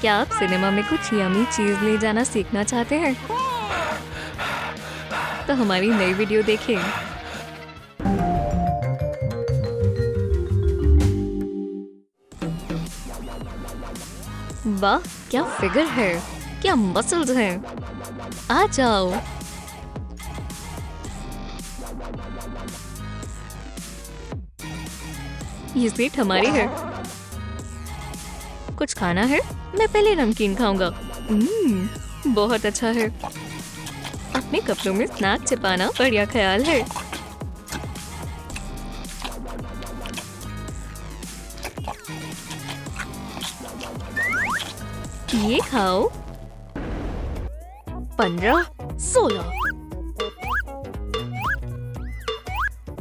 क्या आप सिनेमा में कुछ यमी चीज ले जाना सीखना चाहते हैं? तो हमारी नई वीडियो देखें। वाह, क्या फिगर है, क्या मसल्स हैं। आ जाओ। ये सीट हमारी है। कुछ खाना है? मैं पहले नमकीन खाऊंगा। बहुत अच्छा है। अपने कपड़ों में स्नैक छिपाना बढ़िया ख्याल है। ये खाओ। 15, 16।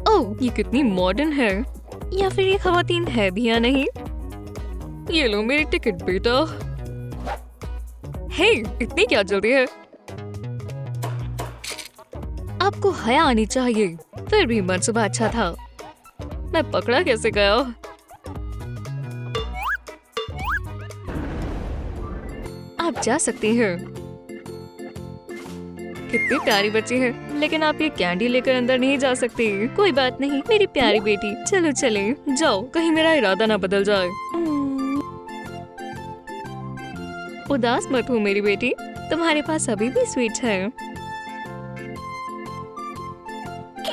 ओह, ये कितनी मॉडर्न है। या फिर ये खवातीन है भी या नहीं? ये लो मेरी टिकट बेटा। हे, इतनी क्या जल्दी है? आपको हया आनी चाहिए। फिर भी मनसूबा अच्छा था। मैं पकड़ा कैसे गया? आप जा सकती हैं। कितनी प्यारी बच्ची है, लेकिन आप ये कैंडी लेकर अंदर नहीं जा सकती। कोई बात नहीं मेरी प्यारी बेटी, चलो चले जाओ, कहीं मेरा इरादा ना बदल जाए। उदास मत हो मेरी बेटी, तुम्हारे पास अभी भी स्वीट्स है।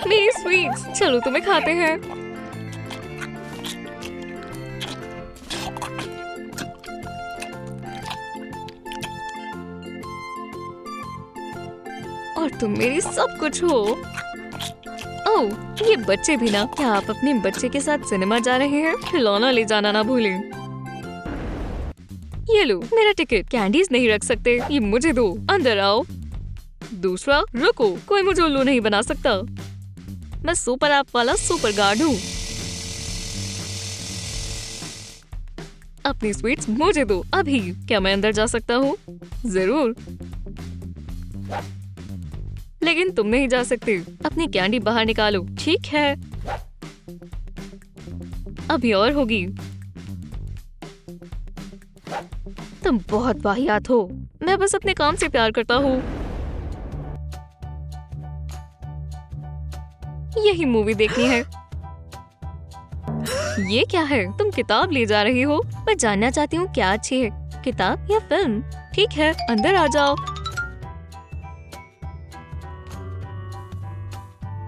मेरी स्वीट्स, चलो तुम्हें खाते हैं। और तुम मेरी सब कुछ हो। ओह, ये बच्चे भी ना। क्या आप अपने बच्चे के साथ सिनेमा जा रहे हैं? खिलौना ले जाना ना भूलें। ये लो मेरा टिकट। कैंडीज नहीं रख सकते, ये मुझे दो। अंदर आओ। दूसरा, रुको, कोई मुझे उल्लू नहीं बना सकता। मैं सुपर ऐप वाला सुपर गार्ड हूँ। अपनी स्वीट्स मुझे दो अभी। क्या मैं अंदर जा सकता हूँ? जरूर, लेकिन तुम नहीं जा सकते। अपनी कैंडी बाहर निकालो। ठीक है, अभी और होगी। तुम बहुत वाहियात हो। मैं बस अपने काम से प्यार करता हूँ। यही मूवी देखनी है। ये क्या है? तुम किताब ले जा रही हो? मैं जानना चाहती हूँ क्या अच्छी है, किताब या फिल्म? ठीक है, अंदर आ जाओ।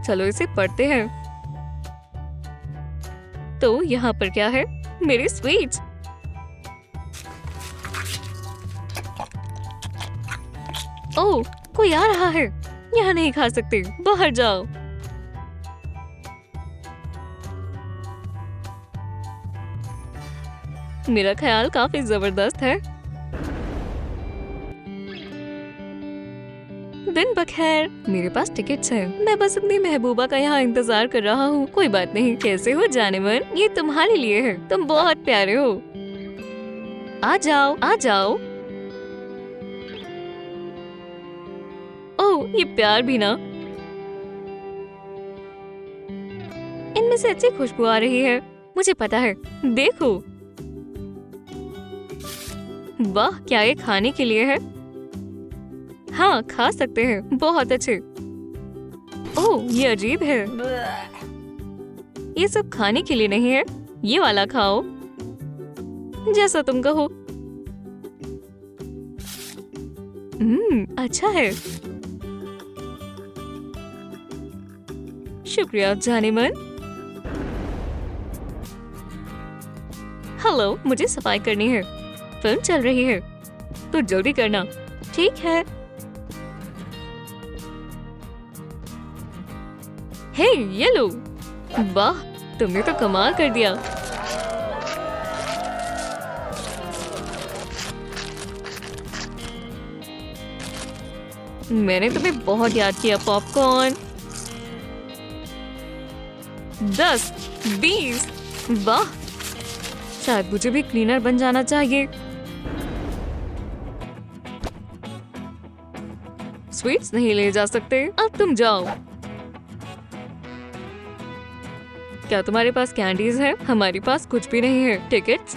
चलो इसे पढ़ते हैं। तो यहाँ पर क्या है? मेरी स्वीट्स। ओह, कोई आ रहा है। यहाँ नहीं खा सकते, बाहर जाओ। मेरा ख्याल काफी जबरदस्त है। दिन बखैर, मेरे पास टिकट्स हैं। मैं बस अपनी महबूबा का यहाँ इंतजार कर रहा हूँ। कोई बात नहीं। कैसे हो जाने मन? ये तुम्हारे लिए है, तुम बहुत प्यारे हो। आ जाओ, आ जाओ। ओह, ये प्यार भी ना। इनमें से अच्छी खुशबू आ रही है, मुझे पता है। देखो, वाह, क्या ये खाने के लिए है? हाँ, खा सकते हैं, बहुत अच्छे। ओह, ये अजीब है। ये सब खाने के लिए नहीं है। ये वाला खाओ, जैसा तुम कहो। अच्छा है। शुक्रिया जाने मन। हेलो, मुझे सफाई करनी है। फिल्म चल रही है, तो जल्दी करना। ठीक है। हे, ये लो। वाह, तुमने तो कमाल कर दिया। मैंने तुम्हें बहुत याद किया पॉपकॉर्न। 10, 20। वाह, शायद मुझे भी क्लीनर बन जाना चाहिए। स्वीट्स नहीं ले जा सकते, अब तुम जाओ। क्या तुम्हारे पास कैंडीज है? हमारे पास कुछ भी नहीं है। टिकट्स?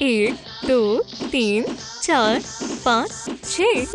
1 2 3 4 5 6.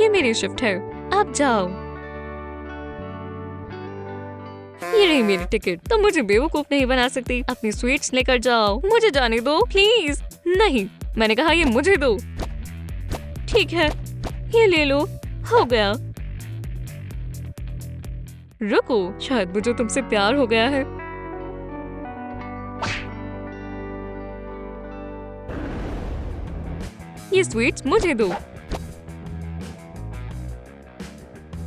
ये मेरी शिफ्ट है, आप जाओ। ये रही मेरी टिकट। तुम मुझे बेवकूफ नहीं बना सकती। अपनी स्वीट्स लेकर जाओ, मुझे जाने दो प्लीज। नहीं, मैंने कहा ये मुझे दो। ठीक है, ये ले लो, हो गया। रुको, शायद मुझे तुमसे प्यार हो गया है। ये स्वीट्स मुझे दो।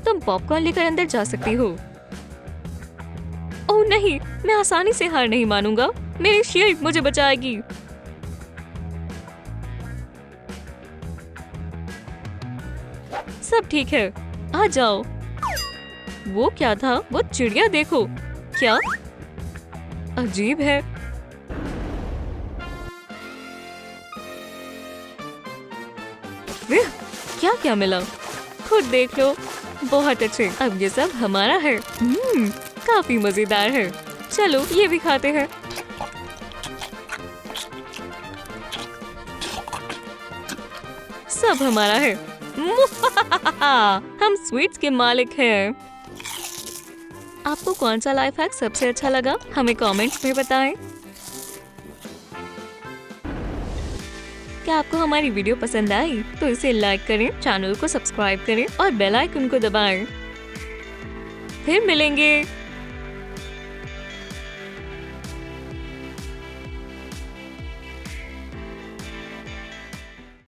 तुम पॉपकॉर्न लेकर अंदर जा सकती हो। ओह नहीं, मैं आसानी से हार नहीं मानूंगा। मेरी शील्ड मुझे बचाएगी। सब ठीक है, आ जाओ। वो क्या था? वो चिड़िया देखो। क्या अजीब है। क्या क्या मिला? खुद देख लो। बहुत अच्छे, अब ये सब हमारा है। काफी मजेदार है। चलो ये भी खाते हैं। सब हमारा है। हम स्वीट्स के मालिक हैं। आपको कौन सा लाइफ हैक सबसे अच्छा लगा? हमें कमेंट्स में बताएं। क्या आपको हमारी वीडियो पसंद आई? तो इसे लाइक करें, चैनल को सब्सक्राइब करें और बेल आइकन को दबाएं। फिर मिलेंगे।